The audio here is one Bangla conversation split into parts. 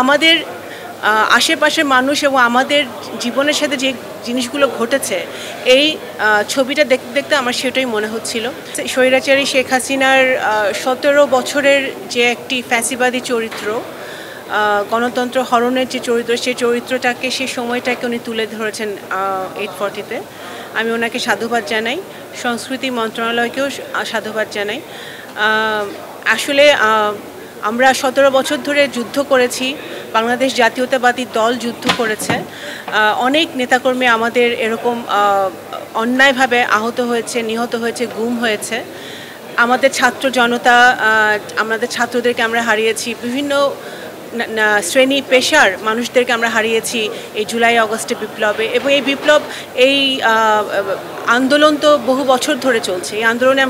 আমাদের আশেপাশের মানুষ এবং আমাদের জীবনের সাথে যে জিনিসগুলো ঘটেছে এই ছবিটা দেখতে দেখতে আমার সেটাই মনে হচ্ছিল। স্বৈরাচারী শেখ হাসিনার 17 বছরের যে একটি ফ্যাসিবাদী চরিত্র, গণতন্ত্র হরণের যে চরিত্র, সেই চরিত্রটাকে সেই সময়টাকে উনি তুলে ধরেছেন 840-তে। আমি ওনাকে সাধুবাদ জানাই, সংস্কৃতি মন্ত্রণালয়কেও সাধুবাদ জানাই। আসলে আমরা 17 বছর ধরে যুদ্ধ করেছি, বাংলাদেশ জাতীয়তাবাদী দল যুদ্ধ করেছে, অনেক নেতাকর্মী আমাদের এরকম অন্যায়ভাবে আহত হয়েছে, নিহত হয়েছে, গুম হয়েছে। আমাদের ছাত্র জনতা, আমাদের ছাত্রদেরকে আমরা হারিয়েছি, বিভিন্ন শ্রেণী পেশার মানুষদেরকে আমরা হারিয়েছি এই জুলাই আগস্টের বিপ্লবে। এবং এই বিপ্লব, এই আন্দোলন তো বহু বছর ধরে চলছে, এই আন্দোলনে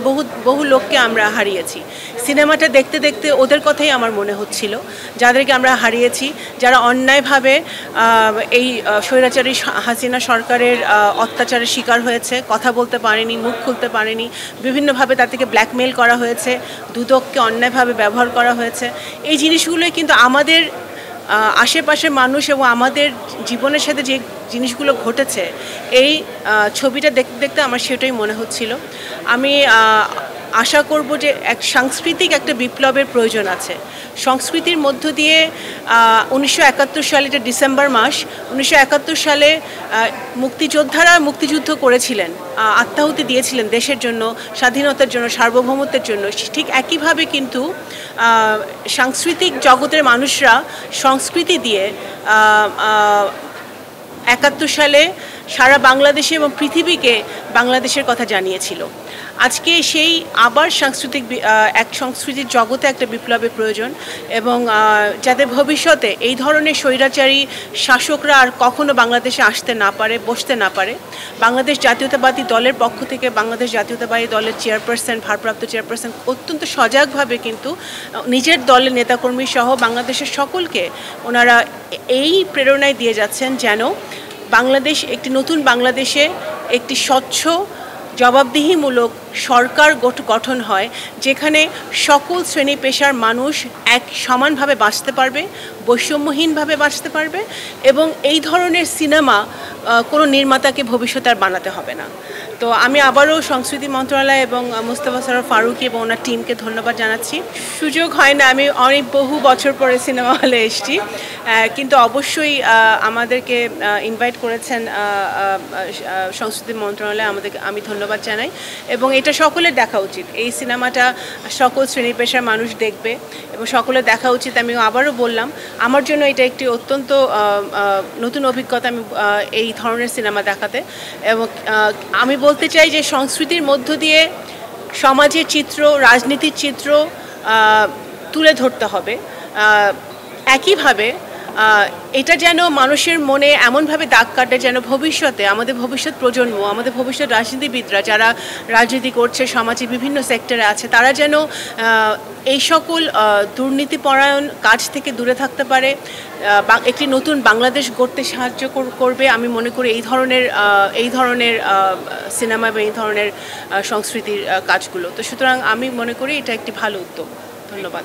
বহু লোককে আমরা হারিয়েছি। সিনেমাটা দেখতে দেখতে ওদের কথাই আমার মনে হচ্ছিল, যাদেরকে আমরা হারিয়েছি, যারা অন্যায়ভাবে এই স্বৈরাচারী হাসিনা সরকারের অত্যাচারের শিকার হয়েছে, কথা বলতে পারেনি, মুখ খুলতে পারেনি, বিভিন্নভাবে তাদেরকে ব্ল্যাকমেল করা হয়েছে, দুদককে অন্যায়ভাবে ব্যবহার করা হয়েছে। এই জিনিসগুলোই কিন্তু আমাদের আশেপাশের মানুষ এবং আমাদের জীবনের সাথে যে জিনিসগুলো ঘটেছে এই ছবিটা দেখতে দেখতে আমার সেটাই মনে হচ্ছিল। আমি আশা করব যে সাংস্কৃতিক একটা বিপ্লবের প্রয়োজন আছে। সংস্কৃতির মধ্য দিয়ে 1971 সালে, যে ডিসেম্বর মাস, 1971 সালে মুক্তিযোদ্ধারা মুক্তিযুদ্ধ করেছিলেন, আত্মাহুতি দিয়েছিলেন দেশের জন্য, স্বাধীনতার জন্য, সার্বভৌমত্বের জন্য। ঠিক একইভাবে কিন্তু সাংস্কৃতিক জগতের মানুষরা সংস্কৃতি দিয়ে 71 সালে সারা বাংলাদেশে এবং পৃথিবীকে বাংলাদেশের কথা জানিয়েছিল। আজকে সেই আবার সংস্কৃতির জগতে একটা বিপ্লবের প্রয়োজন, এবং যাতে ভবিষ্যতে এই ধরনের স্বৈরাচারী শাসকরা আর কখনো বাংলাদেশে আসতে না পারে, বসতে না পারে। বাংলাদেশ জাতীয়তাবাদী দলের পক্ষ থেকে বাংলাদেশ জাতীয়তাবাদী দলের চেয়ারপারসন, ভারপ্রাপ্ত চেয়ারপারসন অত্যন্ত সজাগভাবে কিন্তু নিজের দলের নেতাকর্মী সহ বাংলাদেশের সকলকে ওনারা এই প্রেরণায় দিয়ে যাচ্ছেন যেন বাংলাদেশ একটি নতুন বাংলাদেশে একটি স্বচ্ছ, জবাবদিহিমূলক সরকার গঠন হয়, যেখানে সকল শ্রেণী পেশার মানুষ এক সমানভাবে বাঁচতে পারবে, বৈষম্যহীনভাবে বাঁচতে পারবে, এবং এই ধরনের সিনেমা কোনো নির্মাতাকে ভবিষ্যতে আর বানাতে হবে না। তো আমি আবারও সংস্কৃতি মন্ত্রণালয় এবং মুস্তাফা সরোয়ার ফারুকী এবং ওনার টিমকে ধন্যবাদ জানাচ্ছি। সুযোগ হয় না, আমি বহু বছর পরে সিনেমা হলে এসেছি, কিন্তু অবশ্যই আমাদেরকে ইনভাইট করেছেন সংস্কৃতি মন্ত্রণালয়, আমি ধন্যবাদ জানাই। এবং এটা সকলের দেখা উচিত, এই সিনেমাটা সকল শ্রেণী পেশার মানুষ দেখবে এবং সকলের দেখা উচিত। আমি আবারও বললাম, আমার জন্য এটা একটি অত্যন্ত নতুন অভিজ্ঞতা, আমি এই ধরনের সিনেমা দেখাতে। এবং আমি বলতে চাই যে সংস্কৃতির মধ্য দিয়ে সমাজের চিত্র, রাজনীতির চিত্র তুলে ধরতে হবে। একইভাবে এটা যেন মানুষের মনে এমনভাবে দাগ কাটে যেন ভবিষ্যতে আমাদের ভবিষ্যৎ প্রজন্ম, আমাদের ভবিষ্যৎ রাজনীতিবিদরা যারা রাজনীতি করছে, সমাজে বিভিন্ন সেক্টরে আছে, তারা যেন এই সকল দুর্নীতিপরায়ণ কাজ থেকে দূরে থাকতে পারে, একটি নতুন বাংলাদেশ গড়তে সাহায্য করবে। আমি মনে করি এই ধরনের সিনেমা বা এই ধরনের সংস্কৃতির কাজগুলো। তো সুতরাং আমি মনে করি এটা একটি ভালো উদ্যোগ। ধন্যবাদ।